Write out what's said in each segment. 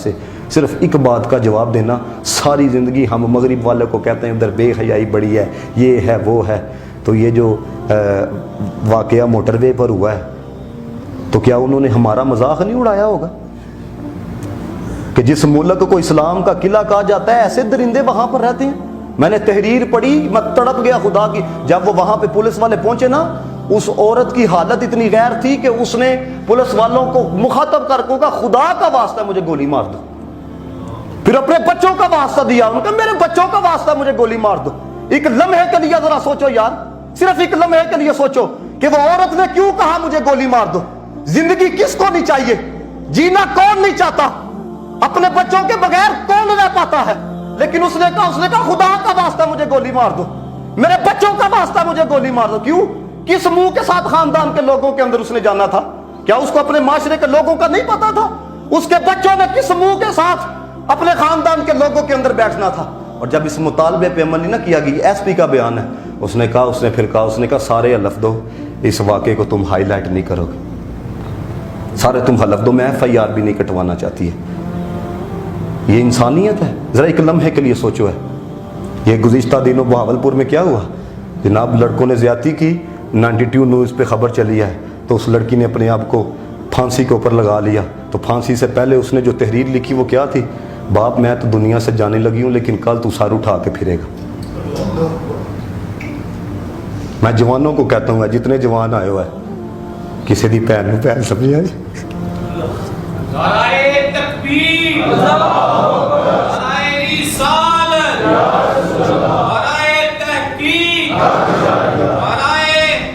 سے صرف ایک بات کا جواب دینا. ساری زندگی ہم مغرب والوں کو کہتے ہیں ادھر بے حیائی بڑی ہے، یہ ہے وہ ہے. تو یہ جو واقعہ موٹر وے پر ہوا ہے تو کیا انہوں نے ہمارا مذاق نہیں اڑایا ہوگا کہ جس ملک کو اسلام کا قلعہ کہا جاتا ہے ایسے درندے وہاں پر رہتے ہیں؟ میں نے تحریر پڑھی، میں تڑپ گیا خدا کی. جب وہ وہاں پہ پولیس والے پہنچے نا، اس عورت کی حالت اتنی غیر تھی کہ اس نے پولیس والوں کو مخاطب کر کے کہا خدا کا واسطہ مجھے گولی مار دو. پھر اپنے بچوں کا واسطہ دیا، ان کا میرے بچوں کا واسطہ مجھے گولی مار دو. ایک لمحے کے لیے ذرا سوچو یار، صرف ایک لمحے کے لیے سوچو کہ وہ عورت نے کیوں کہا مجھے گولی مار دو. زندگی کس کو نہیں چاہیے؟ جینا کون نہیں چاہتا؟ اپنے بچوں کے بغیر کون رہ پاتا ہے؟ لیکن اس نے کہا خدا کا واسطہ مجھے گولی مار دو، میرے بچوں کا واسطہ مجھے گولی مار دو. کیوں؟ کس منہ کے ساتھ خاندان کے لوگوں کے اندر اس نے جانا تھا؟ کیا اس کو اپنے معاشرے کے لوگوں کا نہیں پتا تھا؟ اس کے بچوں نے کس منہ کے ساتھ اپنے خاندان کے لوگوں کے اندر بیٹھنا تھا؟ اور جب اس مطالبے پہ عمل نہیں نہ کیا گیا، ایس پی کا بیان ہے، اس نے کہا سارے حلف دو اس واقعے کو تم ہائی لائٹ نہیں کرو گے، سارے تم حلف دو، میں FIR بھی نہیں کٹوانا چاہتی ہے. یہ انسانیت ہے؟ ذرا ایک لمحے کے لیے سوچو. ہے یہ گزشتہ دنوں بہاولپور میں کیا ہوا جناب؟ لڑکوں نے زیادتی کی، 92 نیوز پہ خبر چلی ہے، تو اس لڑکی نے اپنے آپ کو پھانسی کے اوپر لگا لیا. تو پھانسی سے پہلے اس نے جو تحریر لکھی وہ کیا تھی؟ باپ میں تو دنیا سے جانے لگی ہوں لیکن کل تو سر اٹھا کے پھرے گا. میں جوانوں کو کہتا ہوں جتنے جوان آئے ہوا ہے کسی دی پہن میں پہن سمجھ آئی. نعرہ تکبیر، نعرہ رسالت، نعرہ تحقیق، نعرہ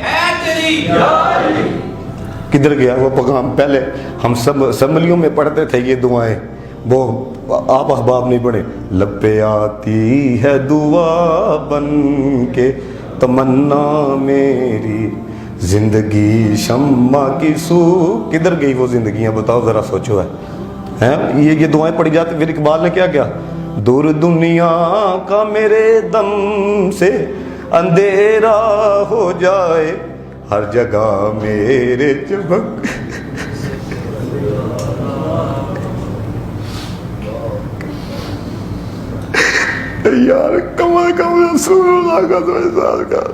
حیدری. کدھر گیا وہ پیغام؟ پہلے ہم سب اسمبلیوں میں پڑھتے تھے یہ دعائیں، وہ آپ احباب نہیں پڑھے. لب پہ آتی ہے دعا بن کے تمنا میری، زندگی شمع کی سو. کدھر گئی وہ زندگیاں بتاؤ ذرا سوچو. ہے یہ دعائیں پڑھی جاتی. پھر اقبال نے کیا کیا؟ دور دنیا کا میرے دم سے اندھیرا ہو جائے، ہر جگہ میرے چمک. یار کم از کم رسول اللہ کا تو احساس کر.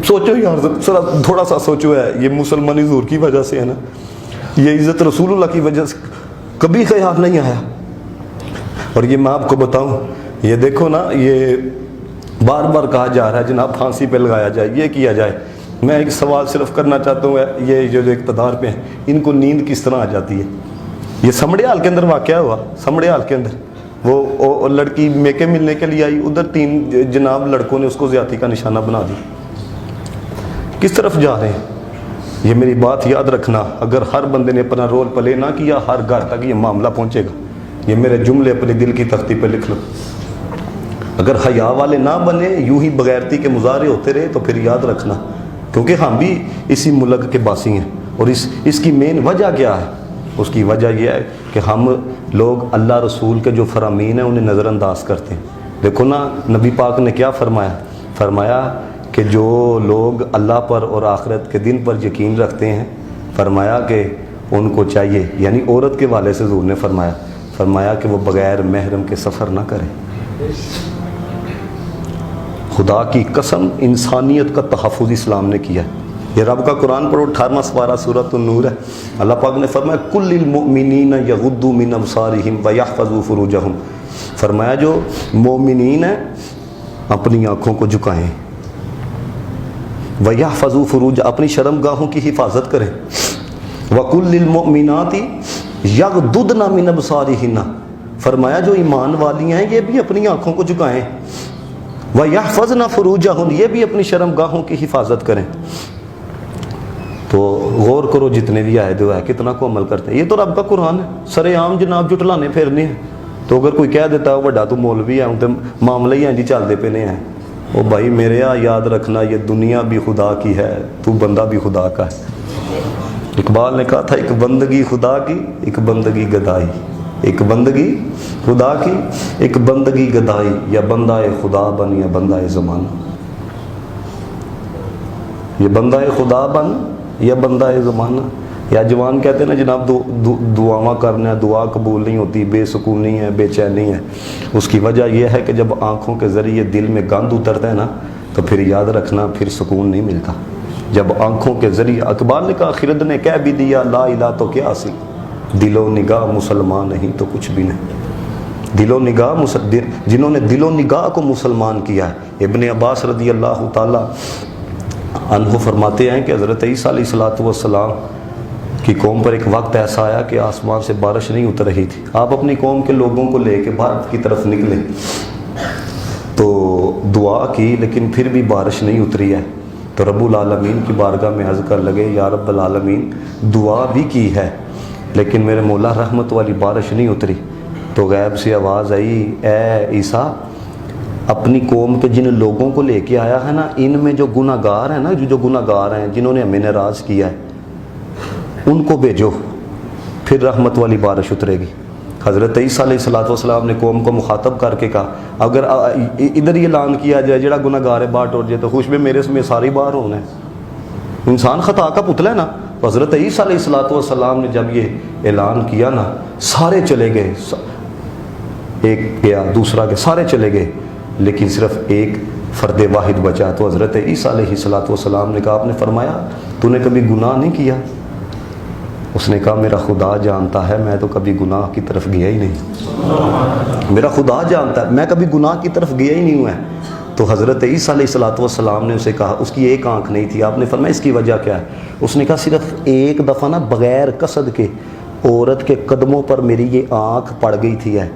سوچو یار ذرا تھوڑا سا سوچو. ہے یہ مسلمانی ظہور کی وجہ سے ہے نا، یہ عزت رسول اللہ کی وجہ سے کبھی خیال نہیں آیا. اور یہ میں آپ کو بتاؤں، یہ دیکھو نا، یہ بار بار کہا جا رہا ہے جناب پھانسی پہ لگایا جائے، یہ کیا جائے. میں ایک سوال صرف کرنا چاہتا ہوں، یہ جو اقتدار پہ ہیں ان کو نیند کس طرح آ جاتی ہے؟ یہ سمڑیال کے اندر واقعہ ہوا، سمڑیال کے اندر وہ لڑکی میکے ملنے کے لیے آئی، ادھر 3 جناب لڑکوں نے اس کو زیادتی کا نشانہ بنا دی. کس طرف جا رہے ہیں؟ یہ میری بات یاد رکھنا، اگر ہر بندے نے اپنا رول پلے نہ کیا ہر گھر تک یہ معاملہ پہنچے گا. یہ میرے جملے اپنے دل کی تختی پہ لکھ لو. اگر حیا والے نہ بنے، یوں ہی بغیرتی کے مظاہرے ہوتے رہے تو پھر یاد رکھنا، کیونکہ ہم بھی اسی ملک کے باسی ہیں. اور اس کی مین وجہ کیا ہے؟ اس کی وجہ یہ ہے کہ ہم لوگ اللہ رسول کے جو فرامین ہیں انہیں نظر انداز کرتے ہیں. دیکھو نا نبی پاک نے کیا فرمایا کہ جو لوگ اللہ پر اور آخرت کے دن پر یقین رکھتے ہیں، فرمایا کہ ان کو چاہیے، یعنی عورت کے والے سے حضور نے فرمایا کہ وہ بغیر محرم کے سفر نہ کرے. خدا کی قسم انسانیت کا تحفظ اسلام نے کیا. یہ رب کا قرآن پڑھو، 18واں سپارہ سورۃ النور ہے. اللہ پاک نے فرمایا کل للمؤمنین یغضوا من ابصارہم ویحفظوا فروجہم. فرمایا جو مومنین ہیں اپنی آنکھوں کو جھکائیں، ویحفظوا فروج، اپنی شرم گاہوں کی حفاظت کریں. وقل للمؤمنات یغضضن من ابصارہن، فرمایا جو ایمان والی ہیں یہ بھی اپنی آنکھوں کو جھکائیں. وَيَحْفَظْنَ فُرُوجَهُنْ، یہ بھی اپنی شرم گاہوں کی حفاظت کریں. تو غور کرو جتنے بھی آئے جو ہے کتنا کو عمل کرتے ہیں. یہ تو رب کا قرآن ہے، سر عام جناب جٹلانے پھیرنے ہیں. تو اگر کوئی کہہ دیتا ہے بڑا تو مولوی ہے تو معاملے ہی ہیں جی چلتے پینے ہیں. او بھائی میرے یاد رکھنا یہ دنیا بھی خدا کی ہے، تو بندہ بھی خدا کا ہے. اقبال نے کہا تھا ایک بندگی خدا کی، ایک بندگی گدائی. ایک بندگی خدا کی، ایک بندگی گدائی، یا بندہ خدا بن یا بندہ زمانہ، یہ بندہ خدا بن یا بندہ زمانہ۔ یا جوان کہتے ہیں نا جناب دعاواں کرنا، دعا قبول نہیں ہوتی، بے سکونی ہے، بے چینی ہے۔ اس کی وجہ یہ ہے کہ جب آنکھوں کے ذریعے دل میں گند اترتا ہے نا تو پھر یاد رکھنا پھر سکون نہیں ملتا۔ جب آنکھوں کے ذریعے، اقبال نے کہا خرد نے کہہ بھی دیا لا الہ تو کیا سی، دل و نگاہ مسلمان نہیں تو کچھ بھی نہیں۔ دل و نگاہ جنہوں نے دل و نگاہ کو مسلمان کیا ہے، ابن عباس رضی اللہ تعالیٰ عنہ فرماتے ہیں کہ حضرت عیسیٰ علیہ السلام کی قوم پر ایک وقت ایسا آیا کہ آسمان سے بارش نہیں اتر رہی تھی۔ آپ اپنی قوم کے لوگوں کو لے کے بھارت کی طرف نکلے تو دعا کی لیکن پھر بھی بارش نہیں اتری ہے، تو رب العالمین کی بارگاہ میں عرض کر لگے یا رب العالمین دعا بھی کی ہے لیکن میرے مولا رحمت والی بارش نہیں اتری۔ تو غیب سے آواز آئی اے عیسیٰ اپنی قوم کے جن لوگوں کو لے کے آیا ہے نا، ان میں جو گناہ گار ہیں نا، جو گناہ گار ہیں جنہوں نے ہمیں ناراض کیا ہے ان کو بھیجو، پھر رحمت والی بارش اترے گی۔ حضرت عیسیٰ علیہ السلام نے قوم کو مخاطب کر کے کہا اگر ادھر یہ اعلان کیا جائے جڑا گناہ گار ہے باہر ٹوٹ جائے تو خوش میں میرے میں ساری باہر ہونا ہے، انسان خطا کا پتلا ہے نا۔ حضرت عیسیٰ علیہ السلام نے جب یہ اعلان کیا نا سارے چلے گئے، ایک گیا دوسرا گیا، سارے چلے گئے لیکن صرف ایک فرد واحد بچا۔ تو حضرت عیسیٰ علیہ السلام نے کہا، آپ نے فرمایا تو نے کبھی گناہ نہیں کیا؟ اس نے کہا میرا خدا جانتا ہے میں تو کبھی گناہ کی طرف گیا ہی نہیں، میرا خدا جانتا ہے میں کبھی گناہ کی طرف گیا ہی نہیں ہوا ہے۔ تو حضرت عیسیٰ علیہ السلام نے اسے کہا، اس کی ایک آنکھ نہیں تھی، آپ نے فرمایا اس کی وجہ کیا ہے؟ اس نے کہا صرف ایک دفعہ نا بغیر قصد کے عورت کے قدموں پر میری یہ آنکھ پڑ گئی تھی ہے،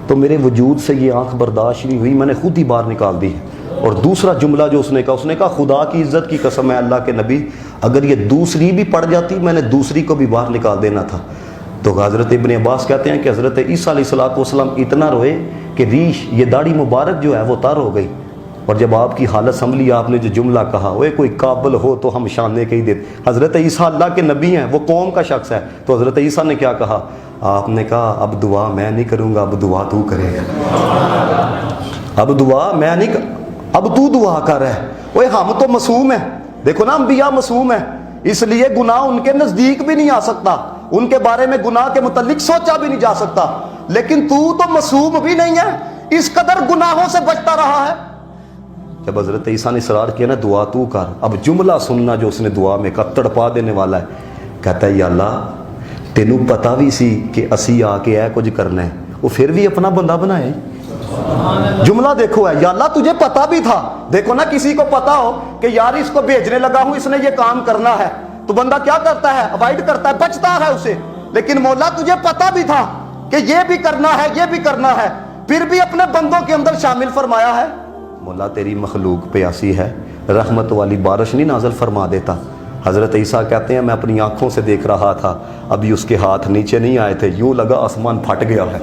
تو میرے وجود سے یہ آنکھ برداشت نہیں ہوئی، میں نے خود ہی باہر نکال دی۔ اور دوسرا جملہ جو اس نے کہا خدا کی عزت کی قسم ہے اللہ کے نبی اگر یہ دوسری بھی پڑ جاتی میں نے دوسری کو بھی باہر نکال دینا تھا۔ تو حضرت ابن عباس کہتے ہیں کہ حضرت عیسیٰ علیہ السلام اتنا روئے کہ ریش یہ داڑھی مبارک جو ہے وہ تر ہو گئی، اور جب آپ کی حالت سنبھلی آپ نے جو جملہ کہا وہ کوئی قابل ہو تو ہم شانے کے ہی دیتے، حضرت عیسیٰ اللہ کے نبی ہیں، وہ قوم کا شخص ہے۔ تو حضرت عیسیٰ نے کیا کہا؟ آپ نے کہا اب دعا میں نہیں کروں گا، اب دعا تو کرے گا، اب دعا میں نہیں اب تو دعا کر رہا ہے۔ اوے ہم تو معصوم ہیں، دیکھو نا انبیاء معصوم ہیں، اس لیے گناہ ان کے نزدیک بھی نہیں آ سکتا، ان کے بارے میں گناہ کے متعلق سوچا بھی نہیں جا سکتا، لیکن تو معصوم بھی نہیں ہے، اس قدر گناہوں سے بچتا رہا ہے۔ جب حضرت عیسیٰ نے اصرار کیا نا دعا تو کر، اب جملہ سننا جو اس نے دعا میں کہا تڑپا دینے والا ہے، کہتا ہے یا اللہ تینوں پتا بھی سی کہ اسی آ کے اے کچھ کرنا ہے، وہ پھر بھی اپنا بندہ بنائے۔ جملہ دیکھو ہے یا اللہ تجھے پتا بھی تھا، دیکھو نا کسی کو پتا ہو کہ یار اس کو بھیجنے لگا ہوں اس نے یہ کام کرنا ہے تو بندہ کیا کرتا ہے؟ اوائڈ کرتا ہے، بچتا ہے اسے، لیکن مولا تجھے پتا بھی تھا کہ یہ بھی کرنا ہے یہ بھی کرنا ہے، پھر بھی اپنے بندوں کے اندر شامل فرمایا ہے۔ مولا تیری مخلوق پیاسی ہے، رحمت والی بارش نہیں نازل فرما دیتا؟ حضرت عیسیٰ کہتے ہیں میں اپنی آنکھوں سے دیکھ رہا تھا، ابھی اس کے ہاتھ نیچے نہیں آئے تھے، یوں لگا آسمان پھٹ گیا ہے،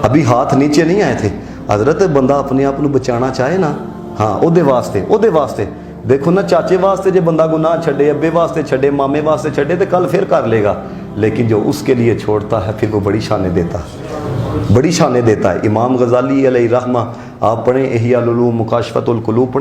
ابھی ہاتھ نیچے نہیں آئے تھے۔ حضرت بندہ اپنے آپ کو بچانا چاہے نا، ہاں او دے واسطے دیکھو نا چاچے واسطے جو بندہ گناہ چھڑے، ابے واسطے چھڑے، مامے واسطے چھڑے تو کل پھر کر لے گا، لیکن جو اس کے لیے چھوڑتا ہے پھر وہ بڑی شانیں دیتا ہے۔ امام غزالی علیہ رحمہ آپ پڑھیں احیاء العلوم مکاشفۃ القلوب پڑھیں،